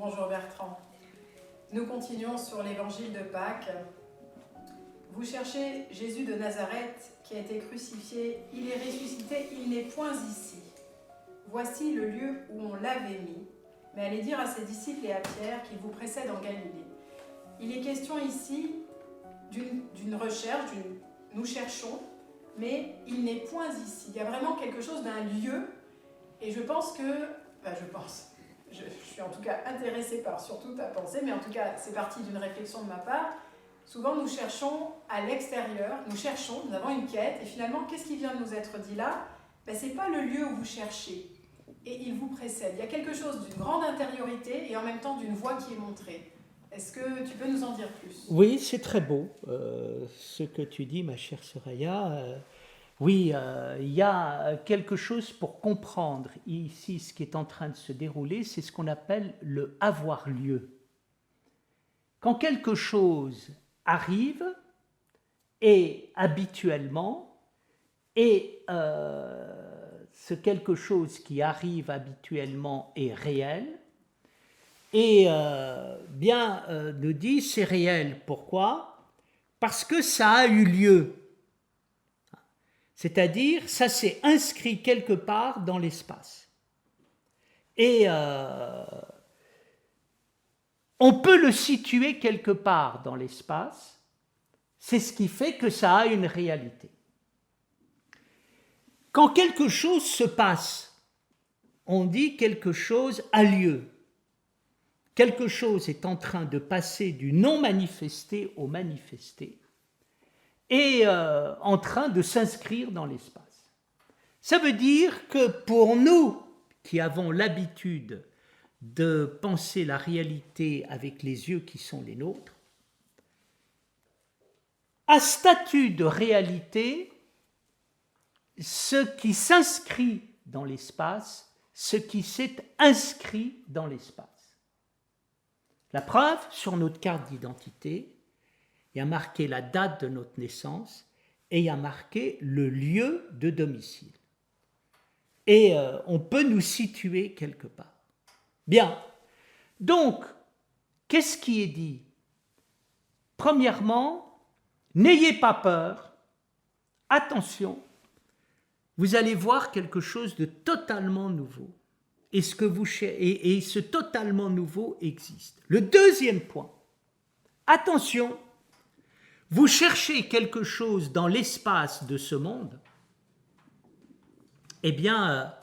Bonjour Bertrand. Nous continuons sur l'évangile de Pâques. Vous cherchez Jésus de Nazareth qui a été crucifié, il est ressuscité, il n'est point ici. Voici le lieu où on l'avait mis. Mais allez dire à ses disciples et à Pierre qu'il vous précède en Galilée. Il est question ici d'une recherche, nous cherchons, mais il n'est point ici. Il y a vraiment quelque chose d'un lieu, et je pense que, je suis en tout cas intéressée par surtout ta pensée, mais en tout cas c'est parti d'une réflexion de ma part. Souvent nous cherchons à l'extérieur, nous avons une quête, et finalement qu'est-ce qui vient de nous être dit là? Ce n'est pas le lieu où vous cherchez, et il vous précède. Il y a quelque chose d'une grande intériorité et en même temps d'une voie qui est montrée. Est-ce que tu peux nous en dire plus? Oui, c'est très beau ce que tu dis, ma chère Soraya. Oui, il y a quelque chose pour comprendre ici ce qui est en train de se dérouler, c'est ce qu'on appelle le avoir lieu. Quand quelque chose arrive, et habituellement, et ce quelque chose qui arrive habituellement est réel, et nous dit c'est réel. Pourquoi? Parce que ça a eu lieu. C'est-à-dire, ça s'est inscrit quelque part dans l'espace. Et on peut le situer quelque part dans l'espace, c'est ce qui fait que ça a une réalité. Quand quelque chose se passe, on dit quelque chose a lieu. Quelque chose est en train de passer du non manifesté au manifesté et en train de s'inscrire dans l'espace. Ça veut dire que pour nous qui avons l'habitude de penser la réalité avec les yeux qui sont les nôtres, à statut de réalité, ce qui s'inscrit dans l'espace, ce qui s'est inscrit dans l'espace. La preuve, sur notre carte d'identité, il y a marqué la date de notre naissance et il y a marqué le lieu de domicile. Et on peut nous situer quelque part. Bien, donc, qu'est-ce qui est dit? Premièrement, n'ayez pas peur, attention, vous allez voir quelque chose de totalement nouveau. Et ce totalement nouveau existe. Le deuxième point, attention, vous cherchez quelque chose dans l'espace de ce monde, eh bien,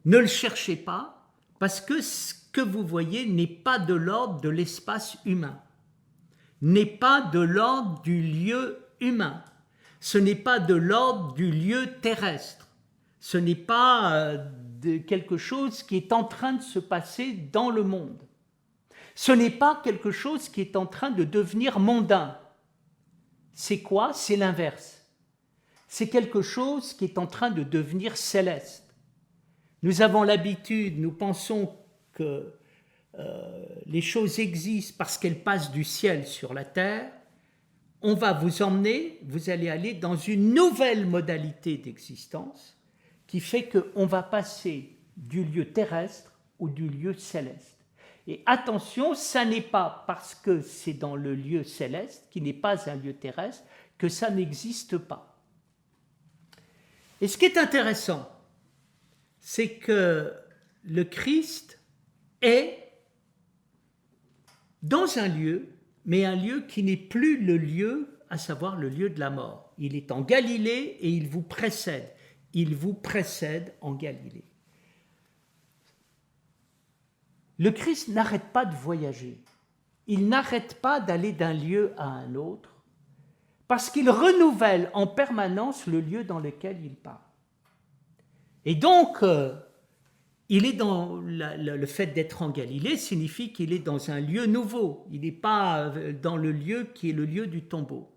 ne le cherchez pas, parce que ce que vous voyez n'est pas de l'ordre de l'espace humain, n'est pas de l'ordre du lieu humain, ce n'est pas de l'ordre du lieu terrestre, ce n'est pas de quelque chose qui est en train de se passer dans le monde. Ce n'est pas quelque chose qui est en train de devenir mondain. C'est quoi? C'est l'inverse. C'est quelque chose qui est en train de devenir céleste. Nous avons l'habitude, nous pensons que les choses existent parce qu'elles passent du ciel sur la terre. On va vous emmener, vous allez aller dans une nouvelle modalité d'existence qui fait qu'on va passer du lieu terrestre ou du lieu céleste. Et attention, ça n'est pas parce que c'est dans le lieu céleste, qui n'est pas un lieu terrestre, que ça n'existe pas. Et ce qui est intéressant, c'est que le Christ est dans un lieu, mais un lieu qui n'est plus le lieu, à savoir le lieu de la mort. Il est en Galilée et il vous précède. Il vous précède en Galilée. Le Christ n'arrête pas de voyager. Il n'arrête pas d'aller d'un lieu à un autre parce qu'il renouvelle en permanence le lieu dans lequel il part. Et donc, il est dans le fait d'être en Galilée signifie qu'il est dans un lieu nouveau. Il n'est pas dans le lieu qui est le lieu du tombeau.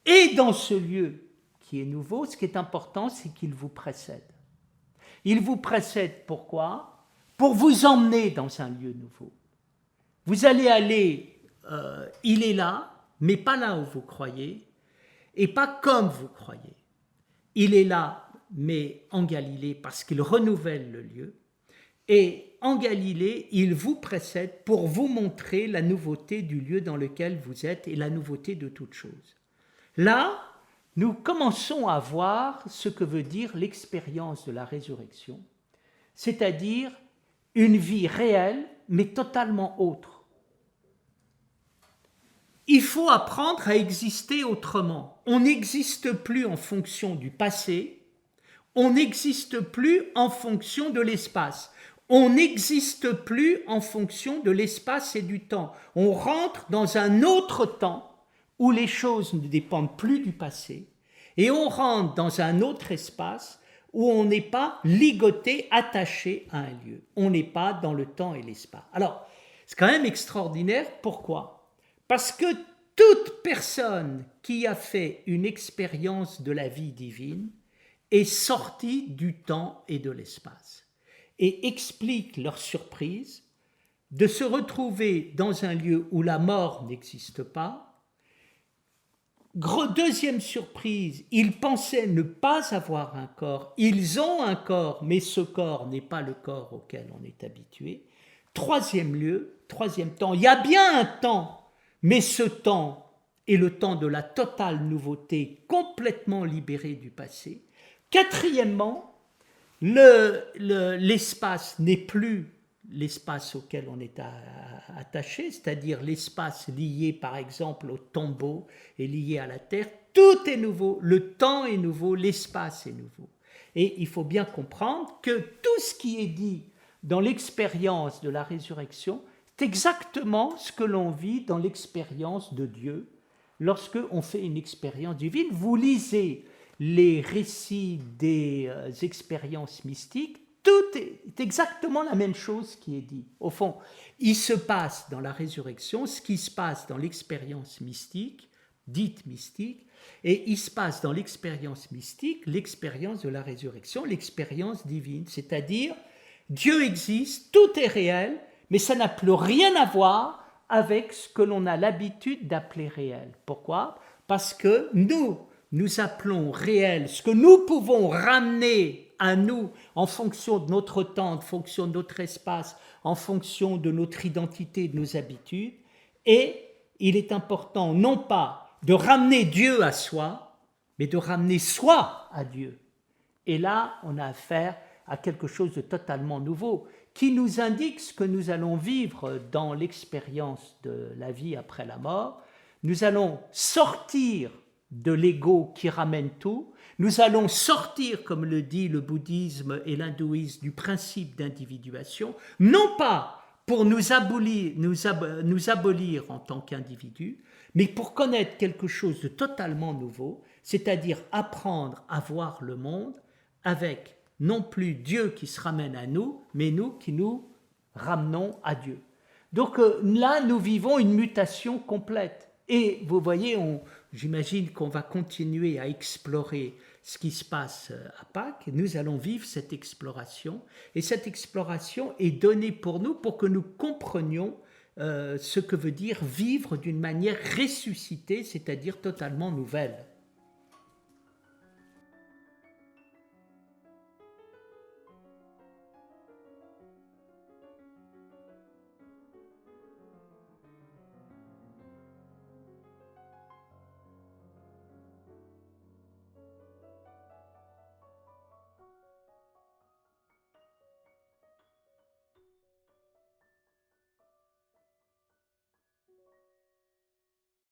Et dans ce lieu qui est nouveau, ce qui est important, c'est qu'il vous précède. Il vous précède pourquoi? Pour vous emmener dans un lieu nouveau. Vous allez aller, il est là, mais pas là où vous croyez, et pas comme vous croyez. Il est là, mais en Galilée, parce qu'il renouvelle le lieu, et en Galilée, il vous précède pour vous montrer la nouveauté du lieu dans lequel vous êtes et la nouveauté de toute chose. Là, nous commençons à voir ce que veut dire l'expérience de la résurrection, c'est-à-dire une vie réelle, mais totalement autre. Il faut apprendre à exister autrement. On n'existe plus en fonction du passé, on n'existe plus en fonction de l'espace. On n'existe plus en fonction de l'espace et du temps. On rentre dans un autre temps où les choses ne dépendent plus du passé et on rentre dans un autre espace où on n'est pas ligoté, attaché à un lieu. On n'est pas dans le temps et l'espace. Alors, c'est quand même extraordinaire. Pourquoi ? Parce que toute personne qui a fait une expérience de la vie divine est sortie du temps et de l'espace et explique leur surprise de se retrouver dans un lieu où la mort n'existe pas. Deuxième surprise, ils pensaient ne pas avoir un corps, ils ont un corps, mais ce corps n'est pas le corps auquel on est habitué. Troisième temps, il y a bien un temps, mais ce temps est le temps de la totale nouveauté, complètement libéré du passé. Quatrièmement, l'espace n'est plus l'espace auquel on est attaché, c'est-à-dire l'espace lié par exemple au tombeau et lié à la terre. Tout est nouveau, le temps est nouveau, l'espace est nouveau. Et il faut bien comprendre que tout ce qui est dit dans l'expérience de la résurrection, c'est exactement ce que l'on vit dans l'expérience de Dieu lorsque on fait une expérience divine. Vous lisez les récits des expériences mystiques, tout est exactement la même chose qui est dit. Au fond, il se passe dans la résurrection ce qui se passe dans l'expérience mystique, dite mystique, et il se passe dans l'expérience mystique, l'expérience de la résurrection, l'expérience divine, c'est-à-dire Dieu existe, tout est réel, mais ça n'a plus rien à voir avec ce que l'on a l'habitude d'appeler réel. Pourquoi ? Parce que nous appelons réel ce que nous pouvons ramener à nous en fonction de notre temps, en fonction de notre espace, en fonction de notre identité, de nos habitudes. Et il est important non pas de ramener Dieu à soi, mais de ramener soi à Dieu. Et là, on a affaire à quelque chose de totalement nouveau qui nous indique ce que nous allons vivre dans l'expérience de la vie après la mort. Nous allons sortir de l'ego qui ramène tout. Nous allons sortir, comme le dit le bouddhisme et l'hindouisme, du principe d'individuation, non pas pour nous abolir en tant qu'individus, mais pour connaître quelque chose de totalement nouveau, c'est-à-dire apprendre à voir le monde avec non plus Dieu qui se ramène à nous, mais nous qui nous ramenons à Dieu. Donc là, nous vivons une mutation complète. Et vous voyez, j'imagine qu'on va continuer à explorer ce qui se passe à Pâques. Nous allons vivre cette exploration. Et cette exploration est donnée pour nous pour que nous comprenions ce que veut dire vivre d'une manière ressuscitée, c'est-à-dire totalement nouvelle.